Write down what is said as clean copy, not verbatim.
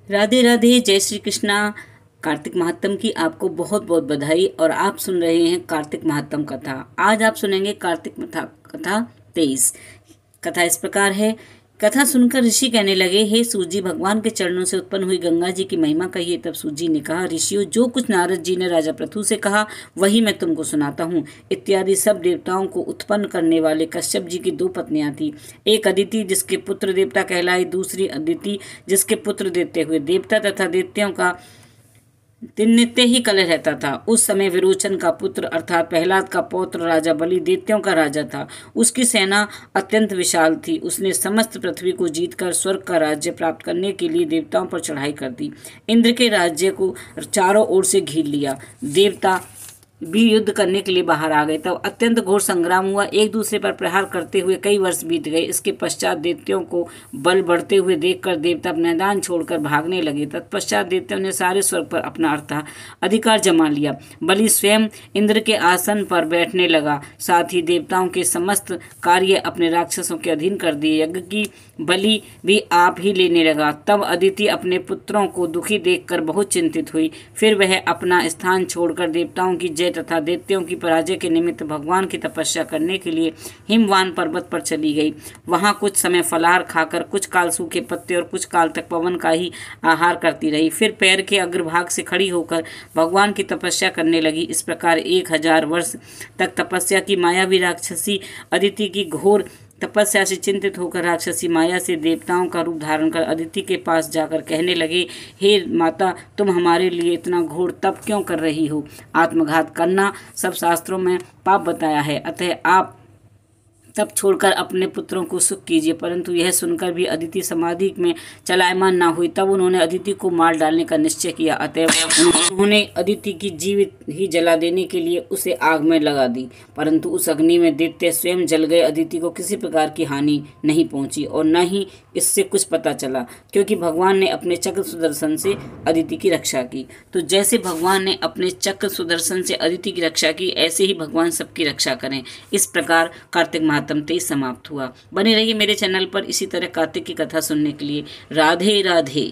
राधे राधे, जय श्री कृष्णा। कार्तिक महात्म की आपको बहुत बहुत बधाई। और आप सुन रहे हैं कार्तिक महात्म कथा। आज आप सुनेंगे कार्तिक कथा 23। कथा इस प्रकार है। कथा सुनकर ऋषि कहने लगे, हे सूजी, भगवान के चरणों से उत्पन्न हुई गंगा जी की महिमा कहिए। तब सूजी ने कहा, ऋषियों, जो कुछ नारद जी ने राजा पृथु से कहा वही मैं तुमको सुनाता हूँ। इत्यादि सब देवताओं को उत्पन्न करने वाले कश्यप जी की 2 पत्नियां थी। एक अदिति जिसके पुत्र देवता कहलाए, दूसरी अदिति जिसके पुत्र देते हुए देवता तथा दैत्यों का दिन नित्य ही कलह रहता था। उस समय विरोचन का पुत्र अर्थात प्रहलाद का पौत्र राजा बलि दैत्यों का राजा था। उसकी सेना अत्यंत विशाल थी। उसने समस्त पृथ्वी को जीतकर स्वर्ग का राज्य प्राप्त करने के लिए देवताओं पर चढ़ाई कर दी। इंद्र के राज्य को चारों ओर से घेर लिया। देवता भी युद्ध करने के लिए बाहर आ गए। तब अत्यंत घोर संग्राम हुआ। एक दूसरे पर प्रहार करते हुए कई वर्ष बीत गए। इसके पश्चात दैत्यों को बल बढ़ते हुए देखकर देवता मैदान छोड़कर भागने लगे। तत्पश्चात दैत्यों ने सारे स्वर्ग पर अपना अधिकार जमा लिया। बलि स्वयं इंद्र के आसन पर बैठने लगा। साथ ही देवताओं के समस्त कार्य अपने राक्षसों के अधीन कर दिए। यज्ञ की बलि भी आप ही लेने लगा। तब अदिति अपने पुत्रों को दुखी देखकर बहुत चिंतित हुई। फिर वह अपना स्थान छोड़कर देवताओं की जय तथा दैत्यों की पराजय के निमित्त भगवान की तपस्या करने के लिए हिमवान पर्वत पर चली गई। वहां कुछ समय फलाहार खाकर कुछ काल सूखे पत्ते और कुछ काल तक पवन का ही आहार करती रही। फिर पैर के अग्रभाग से खड़ी होकर भगवान की तपस्या करने लगी। इस प्रकार 1000 वर्ष तक तपस्या की मायावी राक्षसी अदिति की घोर तपस्या से चिंतित होकर राक्षसी माया से देवताओं का रूप धारण कर अदिति के पास जाकर कहने लगे, हे माता, तुम हमारे लिए इतना घोर तप क्यों कर रही हो? आत्मघात करना सब शास्त्रों में पाप बताया है, अतः आप तब छोड़कर अपने पुत्रों को सुख कीजिए। परंतु यह सुनकर भी अदिति समाधि में चलायमान न हुई। तब उन्होंने अदिति को मार डालने का निश्चय किया। अतः उन्होंने अदिति की जीवित ही जला देने के लिए उसे आग में लगा दी। परंतु उस अग्नि में दैत्य स्वयं जल गए। अदिति को किसी प्रकार की हानि नहीं पहुंची और न ही इससे कुछ पता चला, क्योंकि भगवान ने अपने चक्र सुदर्शन से अदिति की रक्षा की। तो जैसे भगवान ने अपने चक्र सुदर्शन से अदिति की रक्षा की, ऐसे ही भगवान सबकी रक्षा करें। इस प्रकार कार्तिक महात्म 23 समाप्त हुआ। बने रहिए मेरे चैनल पर इसी तरह कार्तिक की कथा सुनने के लिए। राधे राधे।